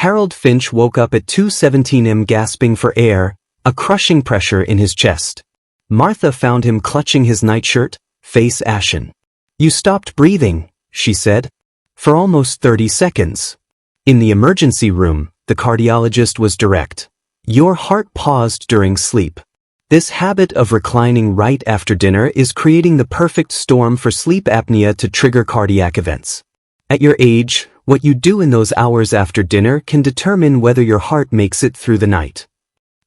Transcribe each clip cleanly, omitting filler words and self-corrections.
Harold Finch woke up at 2:17 am gasping for air, a crushing pressure in his chest. Martha found him clutching his nightshirt, face ashen. "You stopped breathing," she said. "For almost 30 seconds. In the emergency room, the cardiologist was direct. "Your heart paused during sleep. This habit of reclining right after dinner is creating the perfect storm for sleep apnea to trigger cardiac events. At your age, what you do in those hours after dinner can determine whether your heart makes it through the night."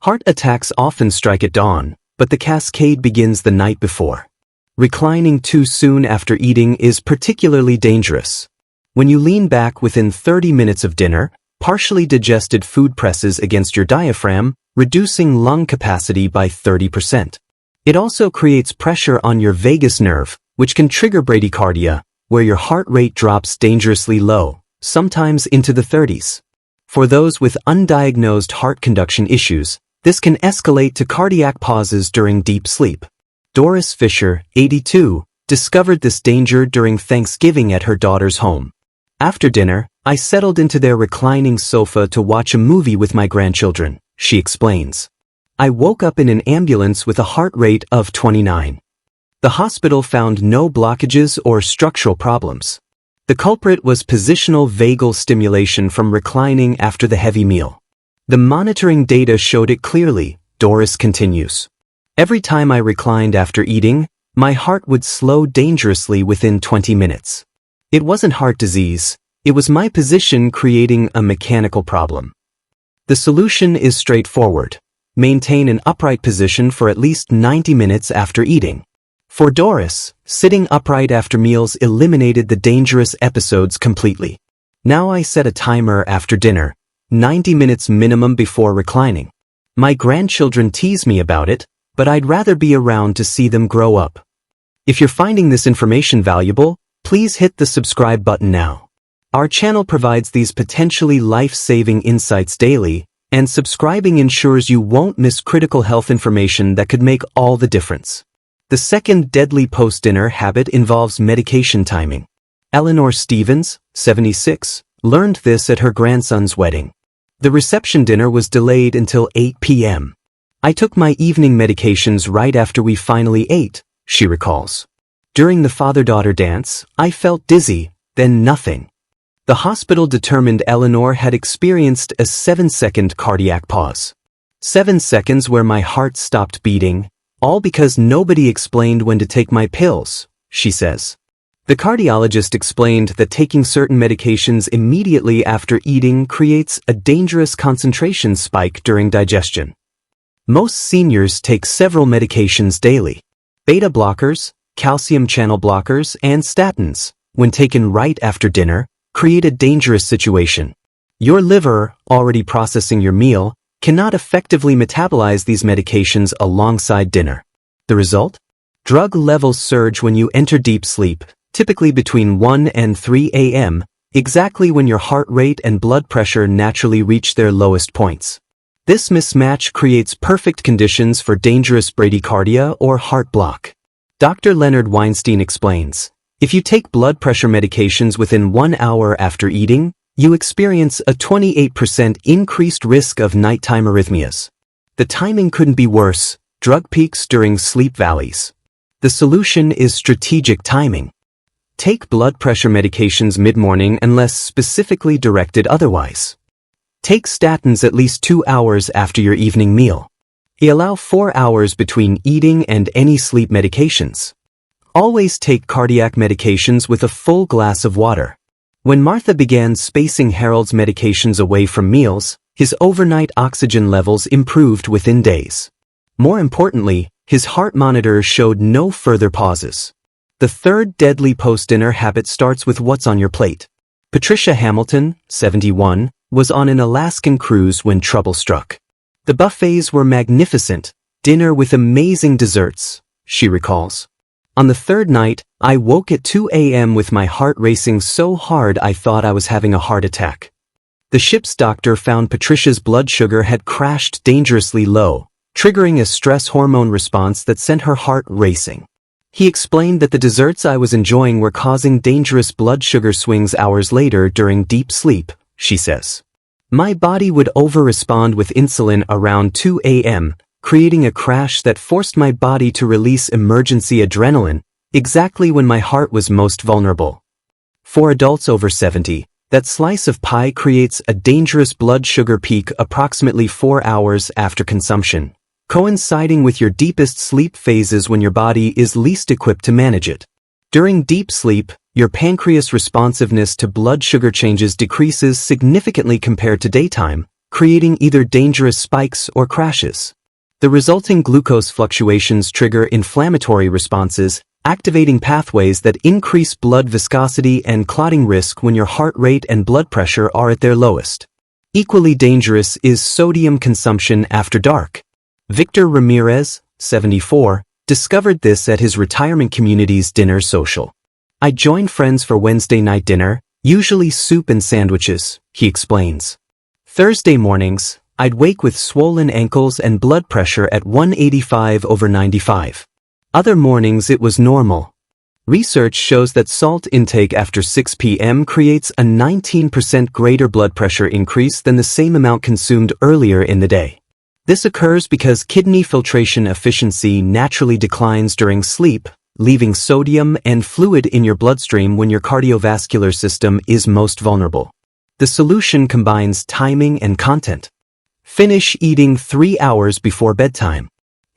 Heart attacks often strike at dawn, but the cascade begins the night before. Reclining too soon after eating is particularly dangerous. When you lean back within 30 minutes of dinner, partially digested food presses against your diaphragm, reducing lung capacity by 30%. It also creates pressure on your vagus nerve, which can trigger bradycardia, where your heart rate drops dangerously low, sometimes into the 30s. For those with undiagnosed heart conduction issues, this can escalate to cardiac pauses during deep sleep. Doris Fisher, 82, discovered this danger during Thanksgiving at her daughter's home. "After dinner, I settled into their reclining sofa to watch a movie with my grandchildren," she explains. "I woke up in an ambulance with a heart rate of 29. The hospital found no blockages or structural problems. The culprit was positional vagal stimulation from reclining after the heavy meal. The monitoring data showed it clearly," Doris continues. "Every time I reclined after eating, my heart would slow dangerously within 20 minutes. It wasn't heart disease, it was my position creating a mechanical problem." The solution is straightforward. Maintain an upright position for at least 90 minutes after eating. For Doris, sitting upright after meals eliminated the dangerous episodes completely. "Now I set a timer after dinner, 90 minutes minimum before reclining. My grandchildren tease me about it, but I'd rather be around to see them grow up." If you're finding this information valuable, please hit the subscribe button now. Our channel provides these potentially life-saving insights daily, and subscribing ensures you won't miss critical health information that could make all the difference. The second deadly post-dinner habit involves medication timing. Eleanor Stevens, 76, learned this at her grandson's wedding. "The reception dinner was delayed until 8 p.m. I took my evening medications right after we finally ate," she recalls. "During the father-daughter dance, I felt dizzy, then nothing." The hospital determined Eleanor had experienced a 7-second cardiac pause. 7 seconds where my heart stopped beating, all because nobody explained when to take my pills, she says. The cardiologist explained that taking certain medications immediately after eating creates a dangerous concentration spike during digestion. Most seniors take several medications daily. Beta blockers, calcium channel blockers, and statins, when taken right after dinner, create a dangerous situation. Your liver, already processing your meal, cannot effectively metabolize these medications alongside dinner. The result? Drug levels surge when you enter deep sleep, typically between 1 and 3 a.m., exactly when your heart rate and blood pressure naturally reach their lowest points. This mismatch creates perfect conditions for dangerous bradycardia or heart block. Dr. Leonard Weinstein explains, "If you take blood pressure medications within 1 hour after eating, you experience a 28% increased risk of nighttime arrhythmias. The timing couldn't be worse, drug peaks during sleep valleys. The solution is strategic timing. Take blood pressure medications mid-morning unless specifically directed otherwise. Take statins at least 2 hours after your evening meal. Allow 4 hours between eating and any sleep medications. Always take cardiac medications with a full glass of water." When Martha began spacing Harold's medications away from meals, his overnight oxygen levels improved within days. More importantly, his heart monitor showed no further pauses. The third deadly post-dinner habit starts with what's on your plate. Patricia Hamilton, 71, was on an Alaskan cruise when trouble struck. "The buffets were magnificent, dinner with amazing desserts," she recalls. "On the third night, I woke at 2 a.m. with my heart racing so hard I thought I was having a heart attack." The ship's doctor found Patricia's blood sugar had crashed dangerously low, triggering a stress hormone response that sent her heart racing. He explained that the desserts I was enjoying were causing dangerous blood sugar swings hours later during deep sleep, she says. My body would overrespond with insulin around 2 a.m., creating a crash that forced my body to release emergency adrenaline, exactly when my heart was most vulnerable. For adults over 70, that slice of pie creates a dangerous blood sugar peak approximately 4 hours after consumption, coinciding with your deepest sleep phases when your body is least equipped to manage it. During deep sleep, your pancreas responsiveness to blood sugar changes decreases significantly compared to daytime, creating either dangerous spikes or crashes. The resulting glucose fluctuations trigger inflammatory responses, activating pathways that increase blood viscosity and clotting risk when your heart rate and blood pressure are at their lowest. Equally dangerous is sodium consumption after dark. Victor Ramirez, 74, discovered this at his retirement community's dinner social. I joined friends for Wednesday night dinner, usually soup and sandwiches, he explains. Thursday mornings, I'd wake with swollen ankles and blood pressure at 185/95. Other mornings it was normal. Research shows that salt intake after 6 p.m. creates a 19% greater blood pressure increase than the same amount consumed earlier in the day. This occurs because kidney filtration efficiency naturally declines during sleep, leaving sodium and fluid in your bloodstream when your cardiovascular system is most vulnerable. The solution combines timing and content. Finish eating 3 hours before bedtime.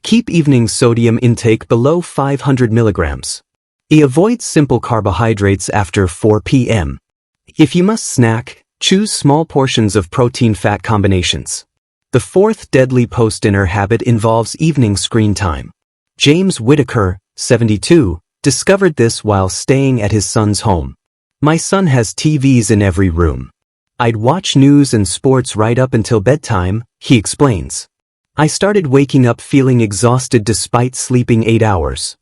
Keep evening sodium intake below 500 milligrams. Avoid simple carbohydrates after 4 p.m. If you must snack, choose small portions of protein-fat combinations. The fourth deadly post-dinner habit involves evening screen time. James Whitaker, 72, discovered this while staying at his son's home. My son has TVs in every room. I'd watch news and sports right up until bedtime, he explains. I started waking up feeling exhausted despite sleeping 8 hours.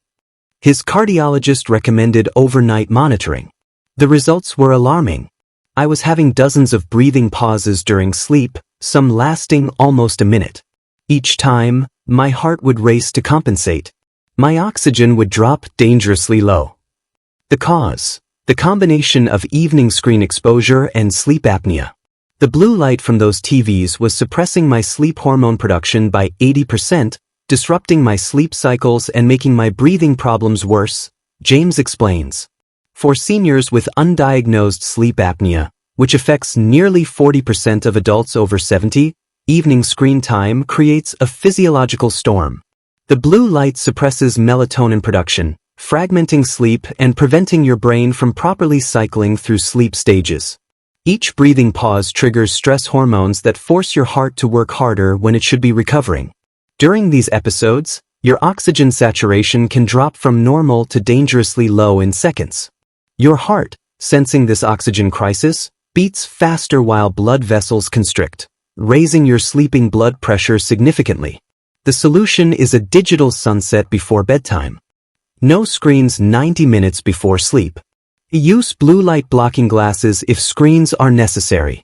His cardiologist recommended overnight monitoring. The results were alarming. I was having dozens of breathing pauses during sleep, some lasting almost a minute. Each time, my heart would race to compensate. My oxygen would drop dangerously low. The cause: the combination of evening screen exposure and sleep apnea. The blue light from those TVs was suppressing my sleep hormone production by 80%, disrupting my sleep cycles and making my breathing problems worse, James explains. For seniors with undiagnosed sleep apnea, which affects nearly 40% of adults over 70, evening screen time creates a physiological storm. The blue light suppresses melatonin production, fragmenting sleep and preventing your brain from properly cycling through sleep stages. Each breathing pause triggers stress hormones that force your heart to work harder when it should be recovering. During these episodes, your oxygen saturation can drop from normal to dangerously low in seconds. Your heart, sensing this oxygen crisis, beats faster while blood vessels constrict, raising your sleeping blood pressure significantly. The solution is a digital sunset before bedtime. No screens 90 minutes before sleep. Use blue light blocking glasses if screens are necessary.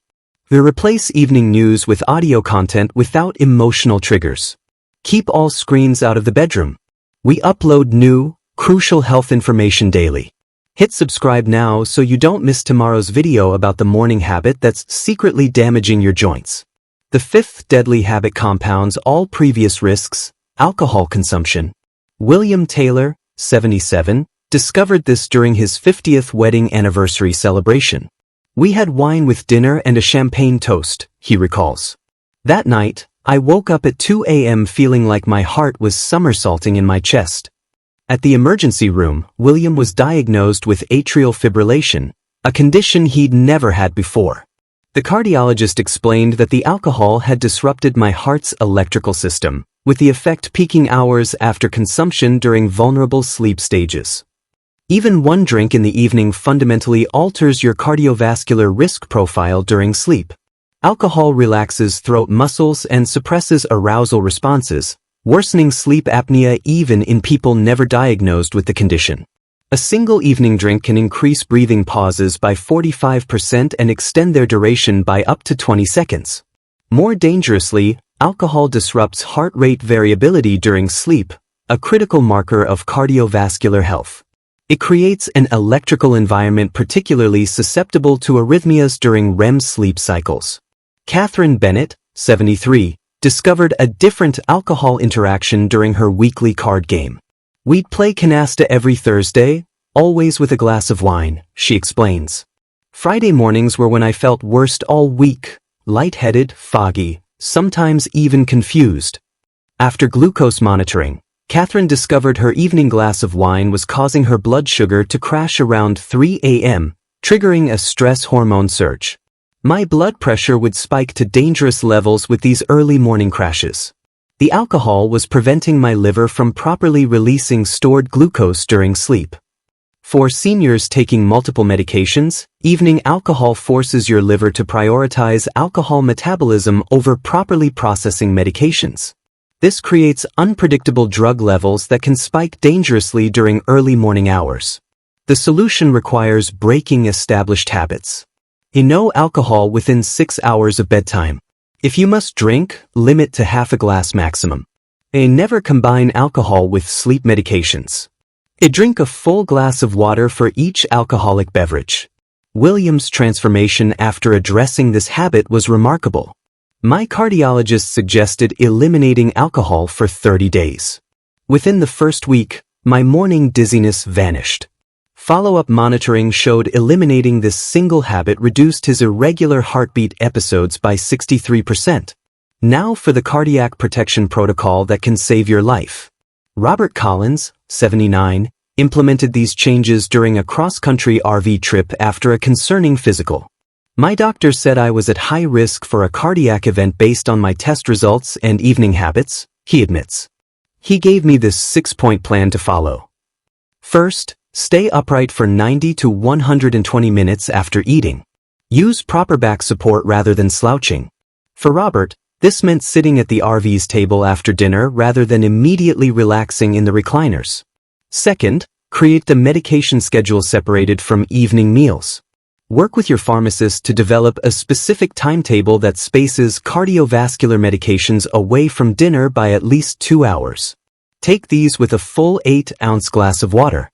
Replace evening news with audio content without emotional triggers. Keep all screens out of the bedroom. We upload new, crucial health information daily. Hit subscribe now so you don't miss tomorrow's video about the morning habit that's secretly damaging your joints. The fifth deadly habit compounds all previous risks: alcohol consumption. William Taylor, 77, discovered this during his 50th wedding anniversary celebration. We had wine with dinner and a champagne toast, he recalls. That night, I woke up at 2 a.m. feeling like my heart was somersaulting in my chest. At the emergency room, William was diagnosed with atrial fibrillation, a condition he'd never had before. The cardiologist explained that the alcohol had disrupted my heart's electrical system, with the effect peaking hours after consumption during vulnerable sleep stages. Even one drink in the evening fundamentally alters your cardiovascular risk profile during sleep. Alcohol relaxes throat muscles and suppresses arousal responses, worsening sleep apnea even in people never diagnosed with the condition. A single evening drink can increase breathing pauses by 45% and extend their duration by up to 20 seconds. More dangerously, alcohol disrupts heart rate variability during sleep, a critical marker of cardiovascular health. It creates an electrical environment particularly susceptible to arrhythmias during REM sleep cycles. Catherine Bennett, 73, discovered a different alcohol interaction during her weekly card game. We'd play canasta every Thursday, always with a glass of wine, she explains. Friday mornings were when I felt worst all week, lightheaded, foggy, sometimes even confused. After glucose monitoring, Catherine discovered her evening glass of wine was causing her blood sugar to crash around 3 a.m., triggering a stress hormone surge. My blood pressure would spike to dangerous levels with these early morning crashes. The alcohol was preventing my liver from properly releasing stored glucose during sleep. For seniors taking multiple medications, evening alcohol forces your liver to prioritize alcohol metabolism over properly processing medications. This creates unpredictable drug levels that can spike dangerously during early morning hours. The solution requires breaking established habits. No alcohol within 6 hours of bedtime. If you must drink, limit to half a glass maximum. Never combine alcohol with sleep medications. Drink a full glass of water for each alcoholic beverage. Williams' transformation after addressing this habit was remarkable. My cardiologist suggested eliminating alcohol for 30 days. Within the first week, my morning dizziness vanished. Follow-up monitoring showed eliminating this single habit reduced his irregular heartbeat episodes by 63%. Now for the cardiac protection protocol that can save your life. Robert Collins, 79, implemented these changes during a cross-country RV trip after a concerning physical. My doctor said I was at high risk for a cardiac event based on my test results and evening habits, he admits. He gave me this 6-point plan to follow. First, stay upright for 90 to 120 minutes after eating. Use proper back support rather than slouching. For Robert, this meant sitting at the RV's table after dinner rather than immediately relaxing in the recliners. Second, create the medication schedule separated from evening meals. Work with your pharmacist to develop a specific timetable that spaces cardiovascular medications away from dinner by at least 2 hours. Take these with a full 8-ounce glass of water.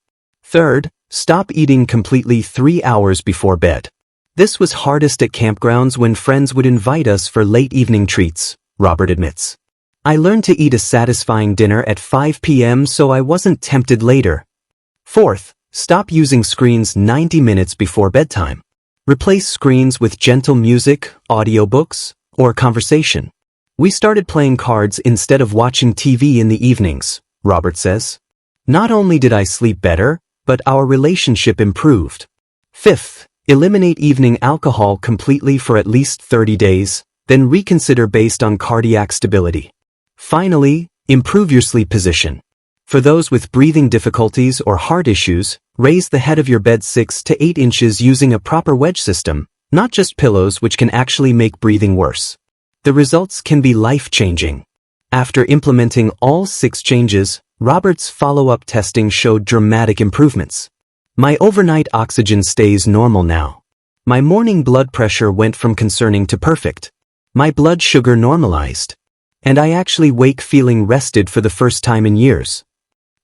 Third, stop eating completely 3 hours before bed. This was hardest at campgrounds when friends would invite us for late evening treats, Robert admits. I learned to eat a satisfying dinner at 5 p.m. so I wasn't tempted later. Fourth, stop using screens 90 minutes before bedtime. Replace screens with gentle music, audiobooks, or conversation. We started playing cards instead of watching TV in the evenings, Robert says. Not only did I sleep better, but our relationship improved. Fifth, eliminate evening alcohol completely for at least 30 days, then reconsider based on cardiac stability. Finally, improve your sleep position. For those with breathing difficulties or heart issues, raise the head of your bed 6 to 8 inches using a proper wedge system, not just pillows, which can actually make breathing worse. The results can be life-changing. After implementing all 6 changes, Robert's follow-up testing showed dramatic improvements. My overnight oxygen stays normal now. My morning blood pressure went from concerning to perfect. My blood sugar normalized. And I actually wake feeling rested for the first time in years.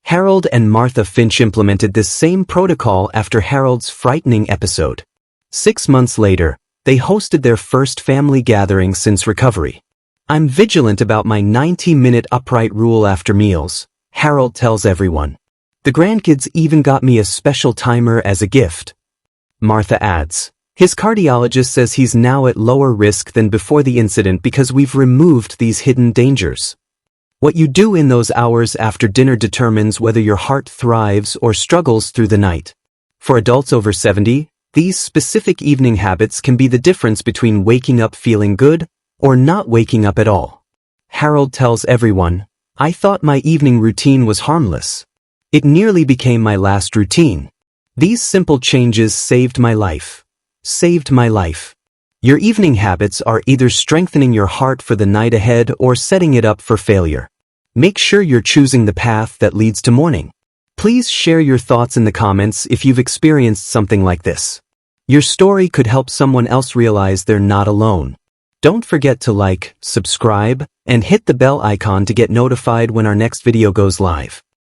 Harold and Martha Finch implemented this same protocol after Harold's frightening episode. 6 months later, they hosted their first family gathering since recovery. I'm vigilant about my 90-minute upright rule after meals, Harold tells everyone. The grandkids even got me a special timer as a gift. Martha adds, his cardiologist says he's now at lower risk than before the incident because we've removed these hidden dangers. What you do in those hours after dinner determines whether your heart thrives or struggles through the night. For adults over 70, these specific evening habits can be the difference between waking up feeling good or not waking up at all. Harold tells everyone, I thought my evening routine was harmless. It nearly became my last routine. These simple changes saved my life. Saved my life. Your evening habits are either strengthening your heart for the night ahead or setting it up for failure. Make sure you're choosing the path that leads to morning. Please share your thoughts in the comments if you've experienced something like this. Your story could help someone else realize they're not alone. Don't forget to like, subscribe, and hit the bell icon to get notified when our next video goes live.